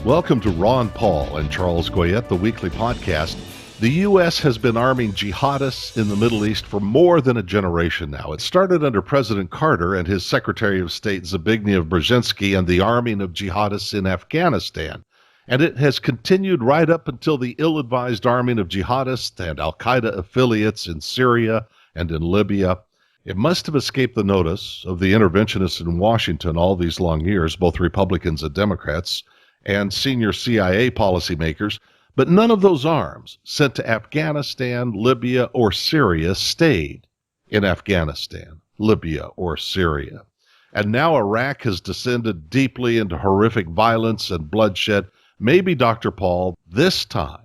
Welcome to Ron Paul and Charles Goyette, the weekly podcast. The U.S. has been arming jihadists in the Middle East for more than a generation now. It started under President Carter and his Secretary of State Zbigniew Brzezinski and the arming of jihadists in Afghanistan. And it has continued right up until the ill-advised arming of jihadists and al-Qaeda affiliates in Syria and in Libya. It must have escaped the notice of the interventionists in Washington all these long years, both Republicans and Democrats, and senior CIA policymakers, but none of those arms sent to Afghanistan, Libya, or Syria stayed in Afghanistan, Libya, or Syria. And now Iraq has descended deeply into horrific violence and bloodshed. Maybe, Dr. Paul, this time,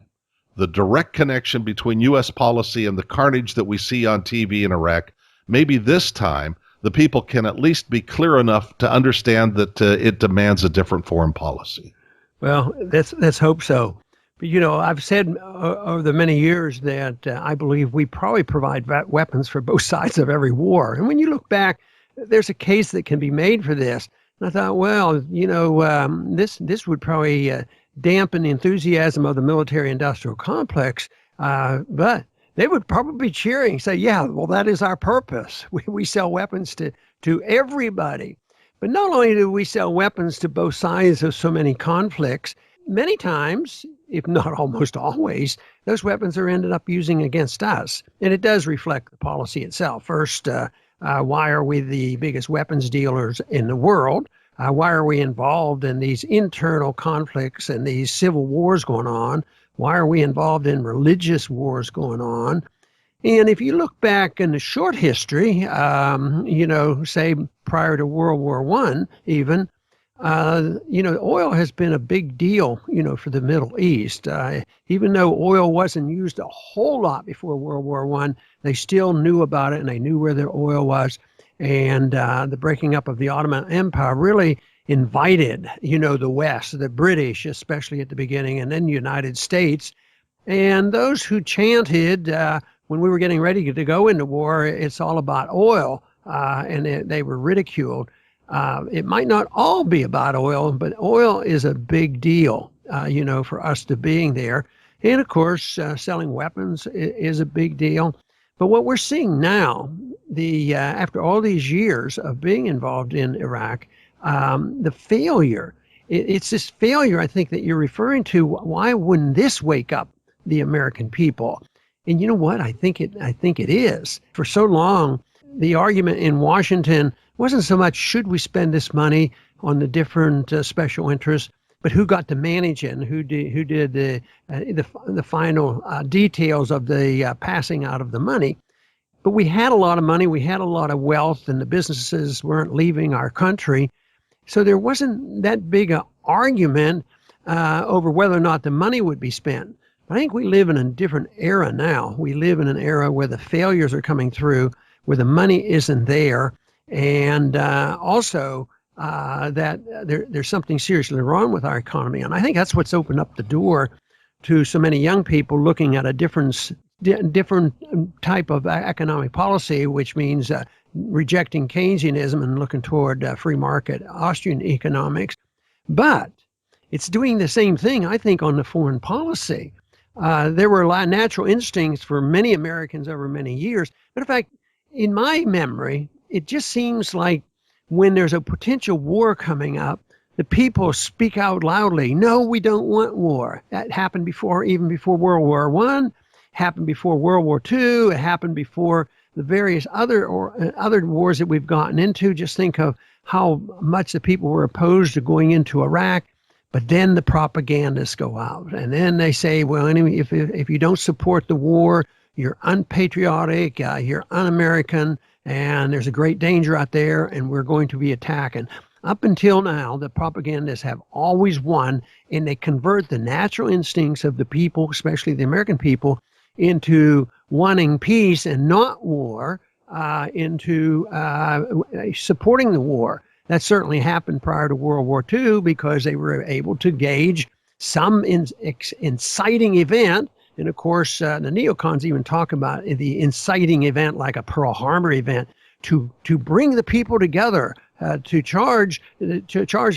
the direct connection between U.S. policy and the carnage that we see on TV in Iraq, maybe this time the people can at least be clear enough to understand that it demands a different foreign policy. Well, let's hope so. But, I've said over the many years that I believe we probably provide weapons for both sides of every war. And when you look back, there's a case that can be made for this. And I thought, well, this would probably dampen the enthusiasm of the military-industrial complex. But they would probably be cheering, say, yeah, well, that is our purpose. We sell weapons to everybody. But not only do we sell weapons to both sides of so many conflicts, many times, if not almost always, those weapons are ended up using against us. And it does reflect the policy itself. First, why are we the biggest weapons dealers in the world? Why are we involved in these internal conflicts and these civil wars going on? Why are we involved in religious wars going on? And if you look back in the short history, say prior to World War I even, oil has been a big deal, for the Middle East. Even though oil wasn't used a whole lot before World War I, they still knew about it and they knew where their oil was. And the breaking up of the Ottoman Empire really invited, the West, the British, especially at the beginning, and then the United States. And those who chanted when we were getting ready to go into war, it's all about oil, and they were ridiculed. It might not all be about oil, but oil is a big deal, for us to being there. And of course, selling weapons is a big deal. But what we're seeing now, after all these years of being involved in Iraq, the failure, it's this failure, I think, that you're referring to. Why wouldn't this wake up the American people? And you know what? I think it is. For so long, the argument in Washington wasn't so much should we spend this money on the different special interests, but who got to manage it and who did the final details of the passing out of the money. But we had a lot of money, we had a lot of wealth, and the businesses weren't leaving our country. So there wasn't that big an argument over whether or not the money would be spent. I think we live in a different era now. We live in an era where the failures are coming through, where the money isn't there, and also that there's something seriously wrong with our economy. And I think that's what's opened up the door to so many young people looking at a different type of economic policy, which means rejecting Keynesianism and looking toward free market Austrian economics. But it's doing the same thing, I think, on the foreign policy. There were a lot of natural instincts for many Americans over many years. But in fact, in my memory, it just seems like when there's a potential war coming up, the people speak out loudly, no, we don't want war. That happened even before World War I, happened before World War II, it happened before the various other wars that we've gotten into. Just think of how much the people were opposed to going into Iraq. But then the propagandists go out and then they say, well, anyway, if you don't support the war, you're unpatriotic, you're un-American, and there's a great danger out there, and we're going to be attacking. Up until now, the propagandists have always won, and they convert the natural instincts of the people, especially the American people, into wanting peace and not war, into supporting the war. That certainly happened prior to World War II because they were able to gauge some inciting event. And of course, the neocons even talk about the inciting event like a Pearl Harbor event to bring the people together, to charge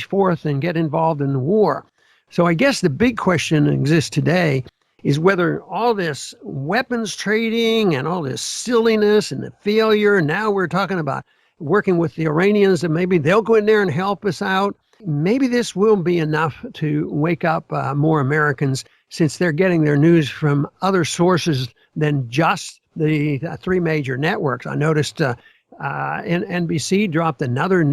forth and get involved in the war. So I guess the big question that exists today is whether all this weapons trading and all this silliness and the failure, now we're talking about working with the Iranians and maybe they'll go in there and help us out. Maybe this will be enough to wake up more Americans, since they're getting their news from other sources than just the three major networks. I noticed NBC dropped another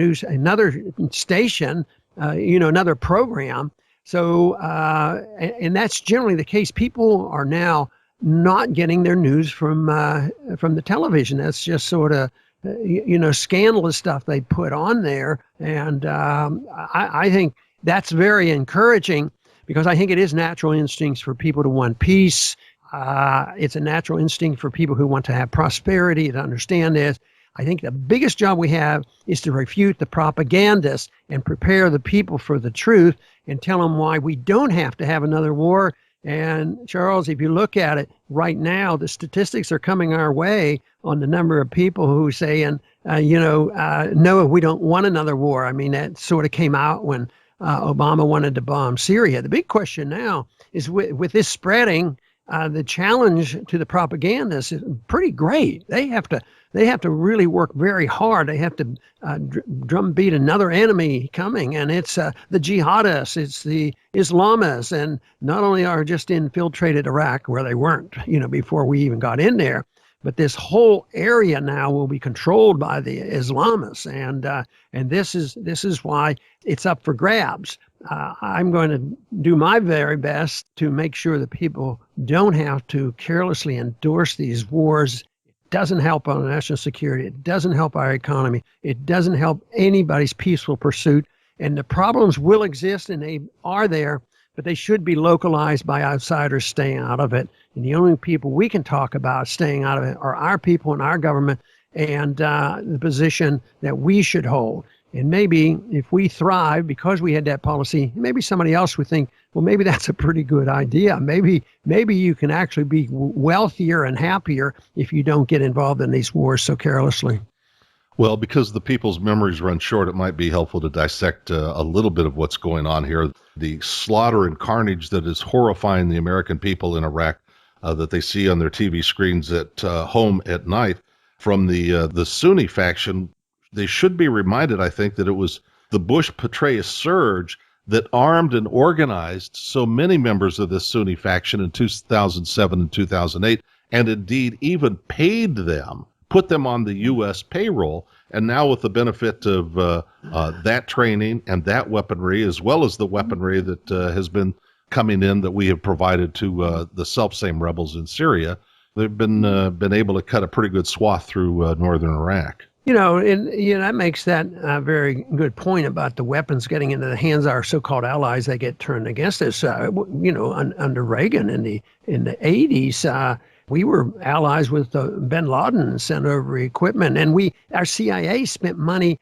station, another program. So, and that's generally the case. People are now not getting their news from the television. That's just sort of, scandalous stuff they put on there. And I think that's very encouraging, because I think it is natural instincts for people to want peace. It's a natural instinct for people who want to have prosperity, to understand this. I think the biggest job we have is to refute the propagandists and prepare the people for the truth and tell them why we don't have to have another war. And Charles, if you look at it right now, the statistics are coming our way on the number of people who say, no, we don't want another war. I mean, that sort of came out when Obama wanted to bomb Syria. The big question now is with this spreading, the challenge to the propagandists is pretty great. They have to really work very hard. They have to drumbeat another enemy coming, and it's the jihadists, it's the Islamists, and not only are just infiltrated Iraq, where they weren't, before we even got in there, but this whole area now will be controlled by the Islamists, and this is why it's up for grabs. I'm going to do my very best to make sure that people don't have to carelessly endorse these wars. It doesn't help our national security. It doesn't help our economy. It doesn't help anybody's peaceful pursuit. And the problems will exist, and they are there, but they should be localized by outsiders staying out of it. And the only people we can talk about staying out of it are our people and our government, and the position that we should hold. And maybe if we thrive because we had that policy, maybe somebody else would think, well, maybe that's a pretty good idea. Maybe you can actually be wealthier and happier if you don't get involved in these wars so carelessly. Well, because the people's memories run short, it might be helpful to dissect a little bit of what's going on here. The slaughter and carnage that is horrifying the American people in Iraq, that they see on their TV screens at home at night from the Sunni faction. They should be reminded, I think, that it was the Bush-Petraeus surge that armed and organized so many members of this Sunni faction in 2007 and 2008, and indeed even paid them, put them on the U.S. payroll. And now with the benefit of that training and that weaponry, as well as the weaponry that has been coming in that we have provided to the self-same rebels in Syria, they've been able to cut a pretty good swath through northern Iraq. That makes that very good point about the weapons getting into the hands of our so-called allies. They get turned against us. Under Reagan in the 80s, we were allies with bin Laden and sent over equipment, and our CIA spent money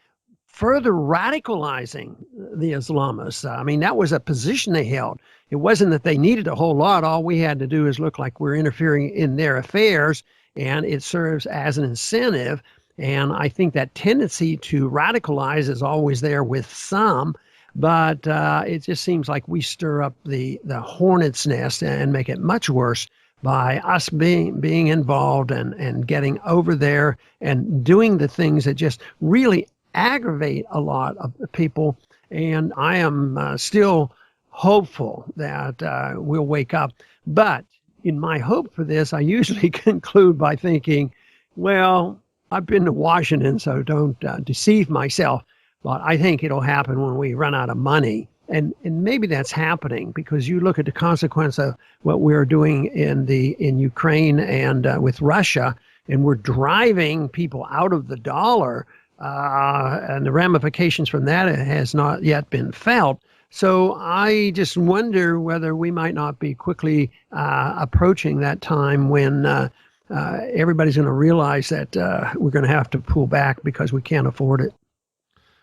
further radicalizing the Islamists. I mean, that was a position they held. It wasn't that they needed a whole lot. All we had to do is look like we're interfering in their affairs, and it serves as an incentive. And I think that tendency to radicalize is always there with some, but it just seems like we stir up the hornet's nest and make it much worse by us being involved and getting over there and doing the things that just really aggravate a lot of people. And I am still hopeful that we'll wake up. But in my hope for this, I usually conclude by thinking, well, I've been to Washington, so don't deceive myself. But I think it'll happen when we run out of money. And maybe that's happening, because you look at the consequence of what we're doing in Ukraine and with Russia, and we're driving people out of the dollar, and the ramifications from that has not yet been felt. So I just wonder whether we might not be quickly approaching that time when everybody's going to realize that we're going to have to pull back because we can't afford it.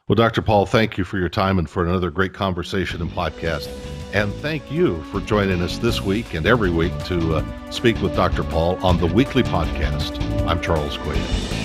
Well, Dr. Paul, thank you for your time and for another great conversation and podcast. And thank you for joining us this week and every week to speak with Dr. Paul on the weekly podcast. I'm Charles Quaid.